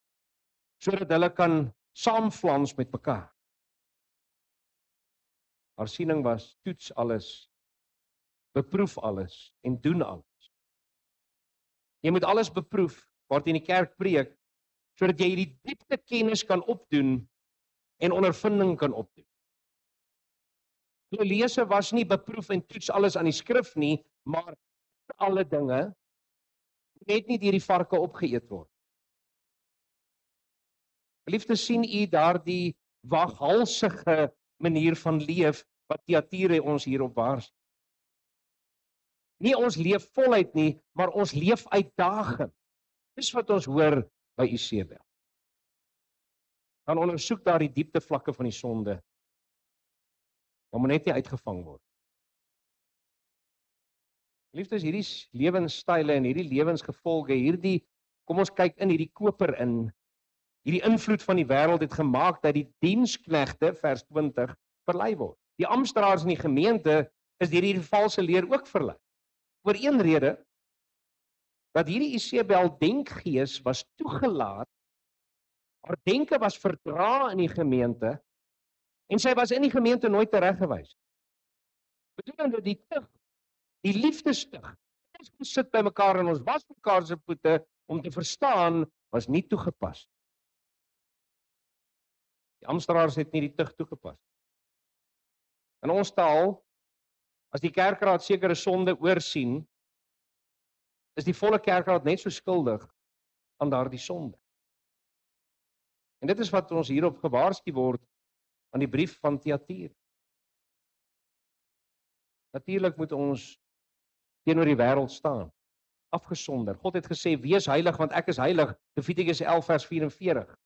sodat hulle kan saamflans met mekaar. Haar siening was, toets alles, beproef alles en doen alles. Jy moet alles beproef waarteen die kerk preek, sodat jy hierdie diepte kennis kan opdoen en ondervinding kan opdoen. Lese was nie beproef en toets alles aan die skrif nie, maar alle dinge net nie deur die varke opgeëet word. Geliefdes, sien u daardie waghalsige manier van leef wat Thyatira ons hierop waarsku? Nie ons leef voluit nie, maar ons leef uitdagend. Dis wat ons hoor by Isebel. Dan ondersoek daar die diepte vlakke van die sonde, maar moet net nie uitgevang word. Liefdes, hierdie lewenstyle en hierdie lewensgevolge, kom ons kyk in hierdie koper in, hierdie invloed van die wêreld het gemaak dat die diensknegte, vers 20, verlei word. Die amptenare in die gemeente is deur hierdie valse leer ook verlei. Oor een rede, dat hierdie Isebel denkgees was toegelaat, haar denke was verdra in die gemeente, en sy was in die gemeente nooit tereggewys. Bedoelende die tug, die liefdestug, ons gesit by mekaar en ons was mekaar se voete om te verstaan, was nie toegepas. Die amptenare het nie die tug toegepas. In ons taal, as die kerkraad sekere sonde oorsien, is die volle kerkraad net so skuldig aan daardie sonde. En dit is wat ons hierop gewaarsku word aan die brief van Thyatira. Natuurlik moet ons teenoor die wêreld staan, afgesonder. God het gesê, wees heilig want ek is heilig, Levitikus 11 vers 44.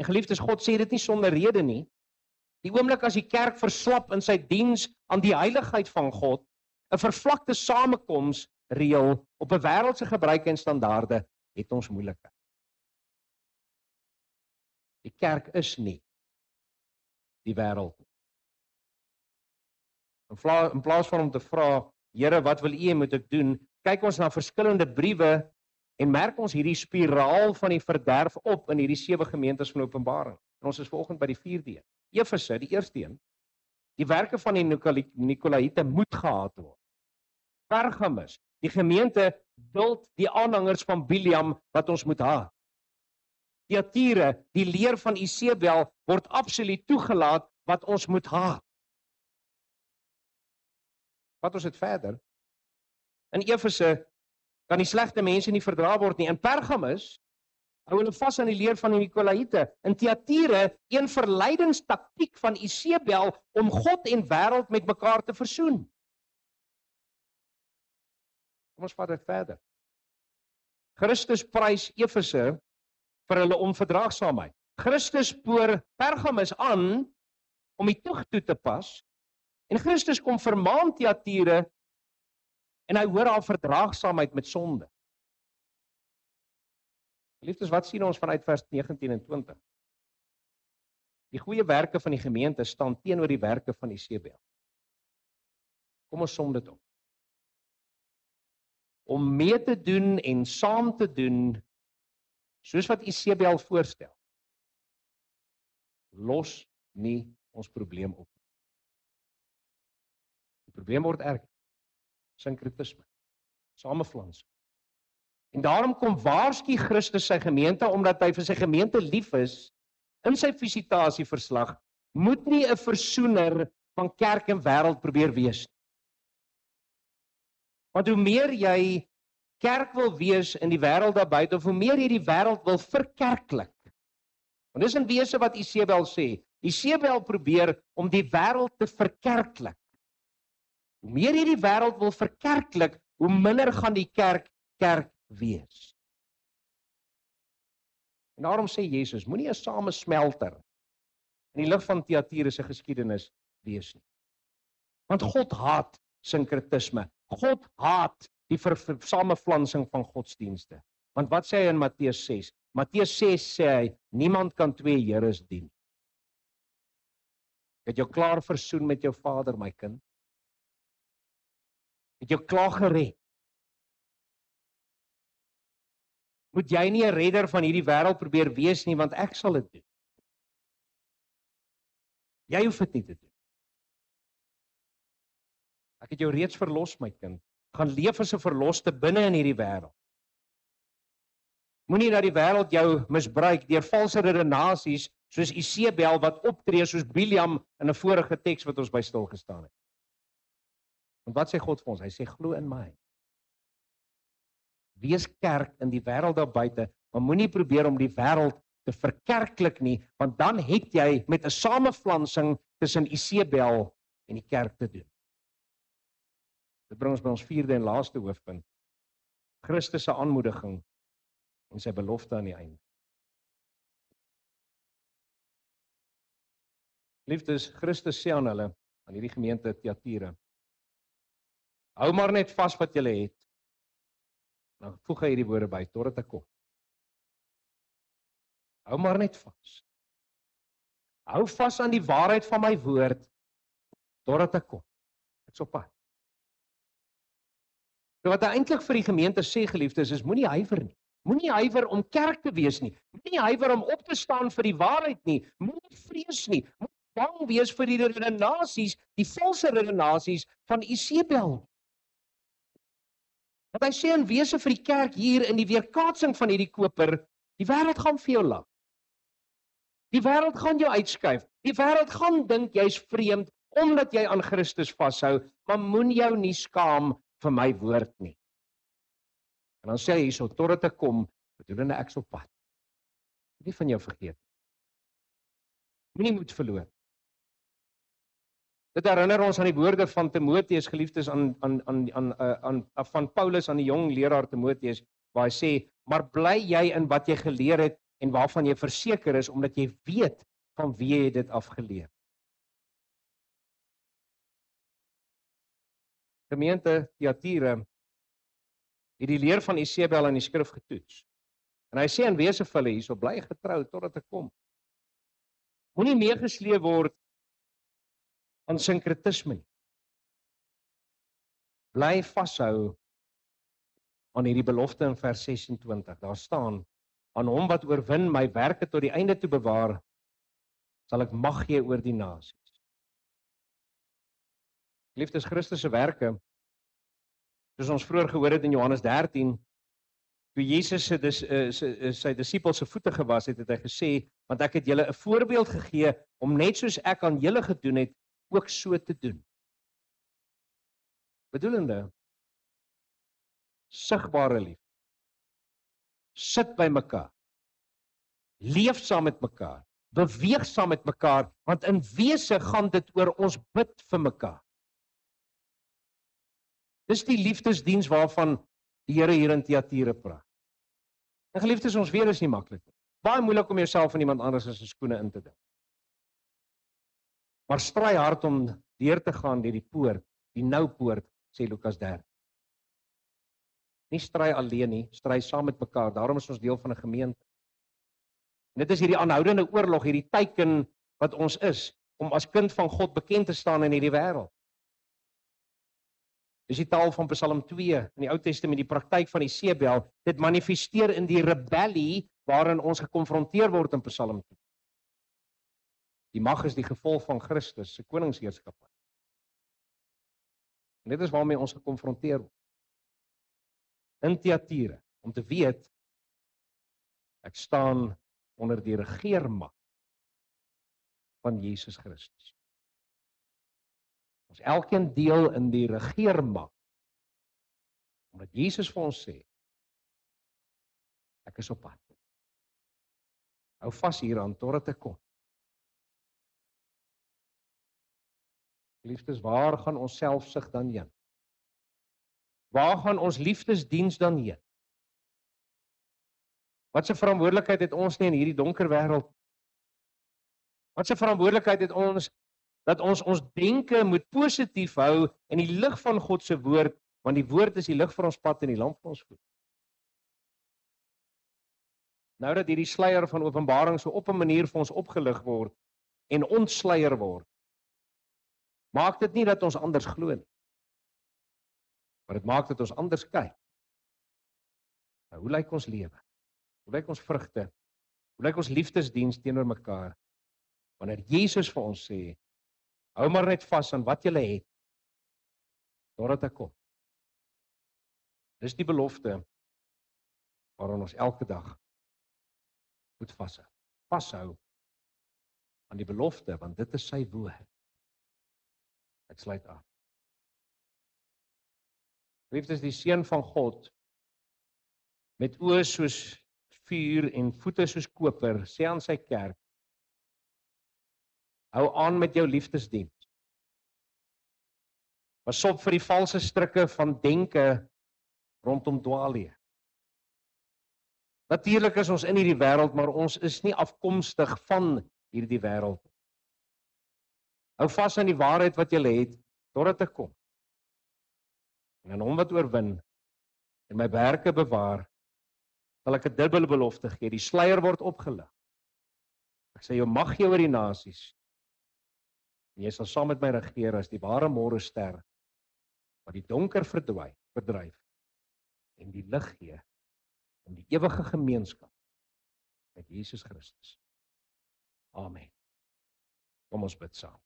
En geliefdes, God sê dit nie sonder rede nie. Die oomblik as die kerk verslap in sy diens aan die heiligheid van God, 'n vervlakte samekoms reël op 'n wêreldse gebruike en standaarde, het ons moeilikheid. Die kerk is nie die wêreld. In plaas van om te vra, Here, wat wil U moet ek doen? Kyk ons na verskillende briewe en merk ons hierdie spiraal van die verderf op in hierdie 7 gemeentes van Openbaring. En ons is vanoggend by die 4de een. Efese, die eerste een. Die werke van die Nikolaïte moet gehaat word. Pergamus, die gemeente duld die aanhangers van Biliam wat ons moet haat. Thyatira, die leer van Isebel word absoluut toegelaat wat ons moet haat. Wat ons het verder. In Efese kan die slegte mense nie verdra word nie. In Pergamus hou hulle vas aan die leer van die Nikolaïte. In Thyatira, een verleidingstaktiek van Isebel om God en wêreld met mekaar te versoen. Kom ons vat dit verder. Christus prys Efese vir hulle onverdraagsaamheid. Christus spoor Pergamus aan om die toeg toe te pas, en Christus kom vermaan Thyatira, en hy hoor haar verdraagsaamheid met sonde. Geliefdes, wat sien ons vanuit vers 19 en 20? Die goeie werke van die gemeente staan teenoor die werke van Isebel. Kom ons som dit op. Om mee te doen en saam te doen, soos wat Isebel voorstel, los nie ons probleem op. Die probleem word erger. Sinkretisme, sameflansing. En daarom kom waarsku Christus sy gemeente, omdat hy vir sy gemeente lief is, in sy visitasieverslag, moet nie 'n versoener van kerk en wêreld probeer wees nie. Want hoe meer jy kerk wil wees in die wêreld daar buite, of hoe meer jy die wêreld wil verkerklik. Want dis in wese wat Isebel sê. Isebel probeer om die wêreld te verkerklik. Hoe meer jy die wêreld wil verkerklik, hoe minder gaan die kerk wees. En daarom sê Jesus, moenie 'n samesmelter in die lig van Thyatira se geskiedenis wees nie. Want God haat sinkretisme. God haat die sameflansing van godsdienste. Want wat sê hy in Matteus 6? Matteus 6 sê hy, niemand kan twee heres dien. Het jou klaar versoen met jou vader, my kind? Het jou klaar gered? Moet jy nie 'n redder van hierdie wêreld probeer wees nie, want ek sal dit doen. Jy hoef dit nie te doen. Ek het jou reeds verlos, my kind. Gaan leef as 'n verloste binne in hierdie wêreld. Moenie dat die wêreld jou misbruik deur valse redenasies, soos Isebel wat optree soos Biliam in 'n vorige teks wat ons by stil gestaan het. Want wat sê God vir ons? Hy sê, glo in my. Wees kerk in die wêreld daar buite, maar moenie probeer om die wêreld te verkerklik nie, want dan het jy met 'n sameflansing tussen Isebel en die kerk te doen. Dit bring ons by ons vierde en laaste hoofpunt. Christus se aanmoediging en sy belofte aan die einde. Liefdes, Christus sê aan hulle, aan hierdie gemeente Thyatira, hou maar net vas wat julle het. Nou voeg hy hierdie woorde by, totdat ek kom. Hou maar net vas. Hou vas aan die waarheid van my woord, totdat ek kom. Ek's op pad. So wat hy eintlik vir die gemeente sê, geliefdes, is moenie huiwer nie. Moenie huiwer om kerk te wees nie. Moenie huiwer om op te staan vir die waarheid nie. Moenie vrees nie. Moenie bang wees vir die redenasies, die valse redenasies van Isebel. Want hy sê in wese vir die kerk hier in die weerkaatsing van hierdie koper, die wêreld gaan vir jou lag. Die wêreld gaan jou uitskuif. Die wêreld gaan dink jy's vreemd omdat jy aan Christus vashou, maar moenie jou nie skaam vir my woord nie. En dan sê hy hierso, totdat ek kom, bedoelende ek's op pad. Nie van jou vergeet. Moenie moed verloor. Dit herinner ons aan die woorde van Timoteus, geliefdes, van Paulus aan die jong leraar Timoteus, waar hy sê, maar bly jy in wat jy geleer het en waarvan jy verseker is, omdat jy weet van wie jy dit afgeleer. Gemeente Thyatira het die leer van Isebel in die skrif getoets. En hy sê in wese vir hulle hierso, bly getrou totdat ek kom. Moenie meegesleep word aan sinkretisme nie. Bly vashou aan hierdie belofte in vers 26. Daar staan, aan hom wat oorwin my werke tot die einde toe bewaar, sal ek mag gee oor die nasies. Geliefdes, Christus se werke, soos ons vroeër gehoor het in Johannes 13, toe Jesus sy disippels se voete gewas het, het hy gesê, want ek het julle 'n voorbeeld gegee om net soos ek aan julle gedoen het, ook so te doen. Bedoelende, sigbare liefde. Sit by mekaar. Leef saam met mekaar. Beweeg saam met mekaar, want in wese gaan dit oor ons bid vir mekaar. Dis die liefdesdiens waarvan die Here hier in Thyatira praat. En geliefdes, ons weet is nie maklik nie. Baie moeilik om jouself in iemand anders se skoene in te dink. Maar stry hard om deur te gaan deur die poort, die nou poort, sê Lukas 13. Nie stry alleen nie, stry saam met mekaar. Daarom is ons deel van 'n gemeente. En dit is hierdie aanhoudende oorlog, hierdie teiken wat ons is, om as kind van God bekend te staan in hierdie wêreld. Dis die taal van Psalm 2 in die Ou Testament, die praktyk van die seebel. Dit manifesteer in die rebellie waarin ons gekonfronteer word in Psalm 2. Die mag is die gevolg van Christus se koningsheerskappy. En dit is waarmee ons gekonfronteer word. In Thyatira, om te weet, ek staan onder die regeermag van Jesus Christus. Ons elkeen deel in die regeermag, omdat Jesus vir ons sê, ek is op pad. Hou vas hieraan totdat ek kom. Liefdes, waar gaan ons selfsug dan heen? Waar gaan ons liefdesdiens dan heen? Wat 'n verantwoordelikheid het ons nie in hierdie donker wêreld? Wat 'n verantwoordelikheid het ons dat ons denke moet positief hou in die lig van God se woord, want die woord is die lig vir ons pad en die lamp vir ons voet. Nou dat hierdie sluier van Openbaring so op 'n manier vir ons opgelig word en ontsluier word, maak dit nie dat ons anders glo nie. Maar dit maak dat ons anders kyk. Nou, hoe lyk ons lewe? Hoe lyk ons vrugte? Hoe lyk ons liefdesdiens teenoor mekaar? Wanneer Jesus vir ons sê, hou maar net vas aan wat jy het, totdat ek kom. Dis die belofte waaraan ons elke dag moet vashou. Vashou aan die belofte, want dit is sy woord. Ek sluit af. Liefdes, die seun van God, met oë soos vuur en voete soos koper, sê aan sy kerk, hou aan met jou liefdesdiens. Pas op vir die valse strikke van denke rondom dwaalleer. Natuurlik is ons in hierdie wêreld, maar ons is nie afkomstig van hierdie wêreld. Hou vas aan die waarheid wat jy het, totdat ek kom. En aan hom wat oorwin en my werke bewaar, sal ek 'n dubbele belofte gee. Die sluier word opgelig. Ek sê jou mag gee oor die nasies. En jy sal saam met my regeer as die ware môrester, wat die donker verdryf en die lig gee in die ewige gemeenskap met Jesus Christus. Amen. Kom ons bid saam.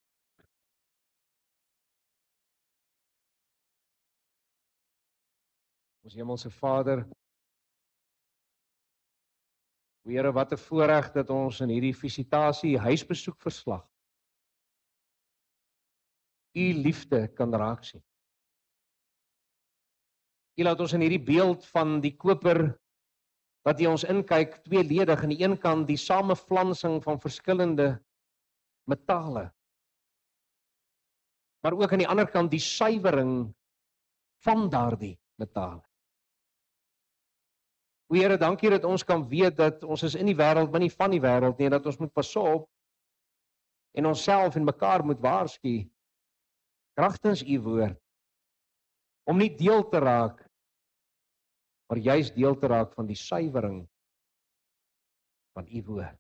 Ons hemelse Vader, Here, wat 'n voorreg dat ons in hierdie visitasie huisbesoek verslag U liefde kan raak sien. U laat ons in hierdie beeld van die koper wat jy ons inkyk, tweeledig, aan die een kant die samevlansing van verskillende metale, maar ook aan die ander kant die suiwering van daardie metale. O Here, dankie dat ons kan weet dat ons is in die wêreld, maar nie van die wêreld nie, en dat ons moet pas op en onsself en mekaar moet waarsku kragtens U woord om nie deel te raak, maar juis deel te raak van die suiwering van U woord.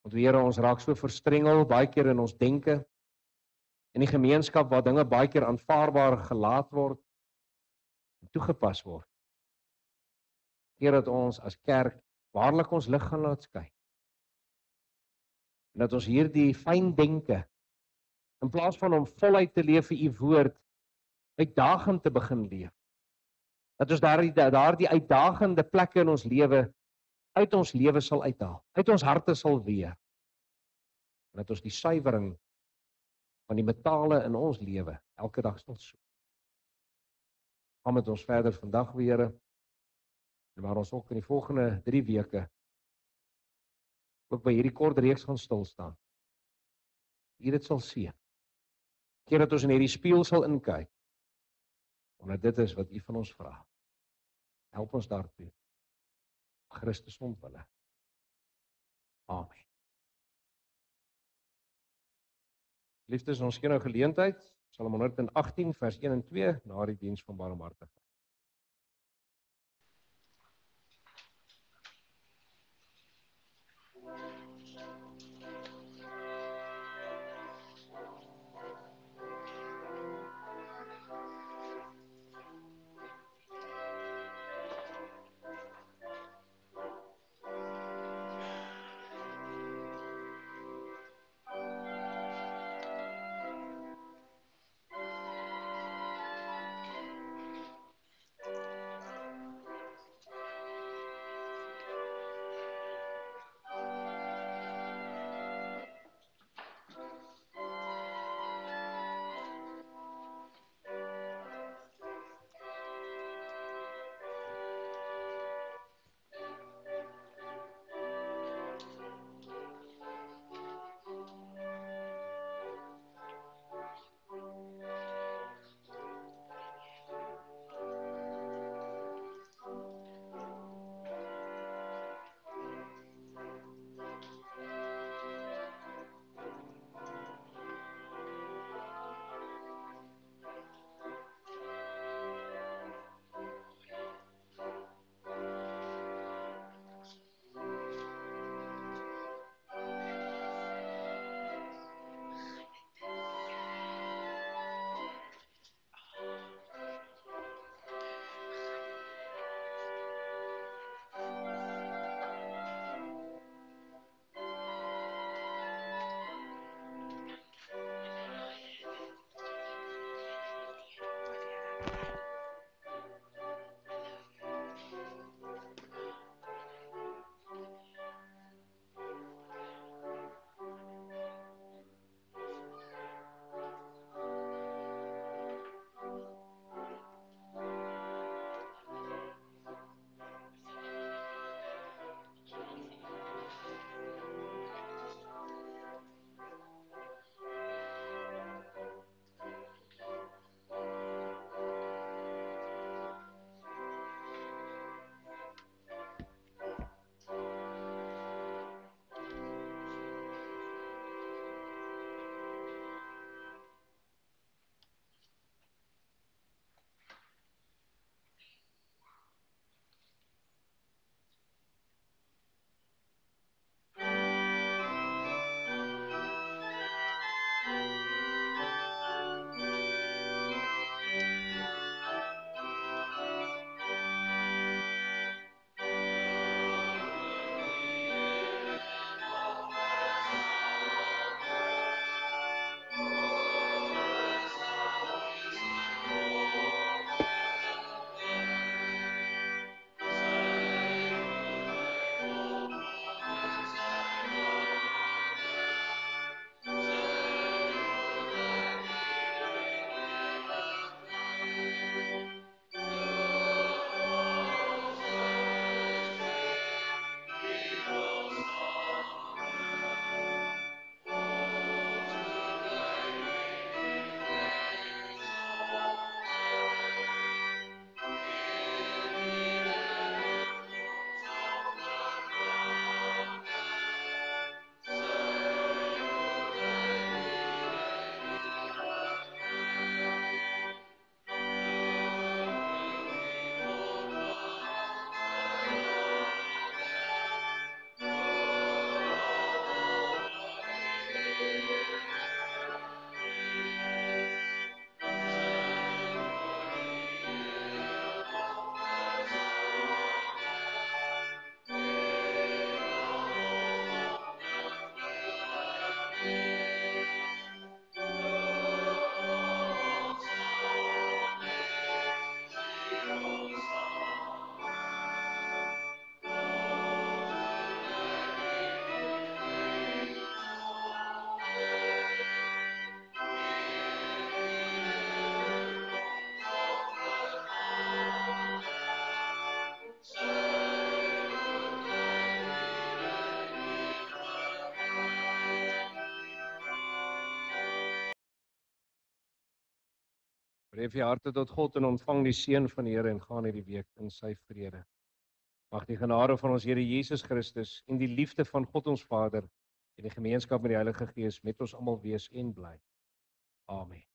Want Here, ons raak so verstrengel baie keer in ons denke, in die gemeenskap waar dinge baie keer aanvaarbaar gelaat word en toegepas word. Here, dat ons as kerk waarlik ons lig gaan laat skyn. En dat ons hierdie fyn denke, in plaas van om voluit te leef vir U woord, uitdagend te begin leef. Dat ons daardie uitdagende plekke in ons lewe uit ons lewe sal uithaal, uit ons harte sal weer. En dat ons die suiwering van die metale in ons lewe elke dag sal soek. Gaan met ons verder vandag weer, en waar ons ook in die volgende 3 weke ook by hierdie kort reeks gaan stil staan. U dit sal sien. Keer dat ons in hierdie spieël sal inkyk, omdat dit is wat U van ons vra. Help ons daartoe. Christus ontwille. Amen. Liefdes, ons gee nou geleentheid, Psalm 118 vers 1 en 2 na die diens van barmhartigheid. Breef je harte tot God en ontvang die seën van die Here en gaan hierdie week in sy vrede. Mag die genade van ons Here Jesus Christus en die liefde van God ons Vader en die gemeenskap met die Heilige Gees met ons almal wees en bly. Amen.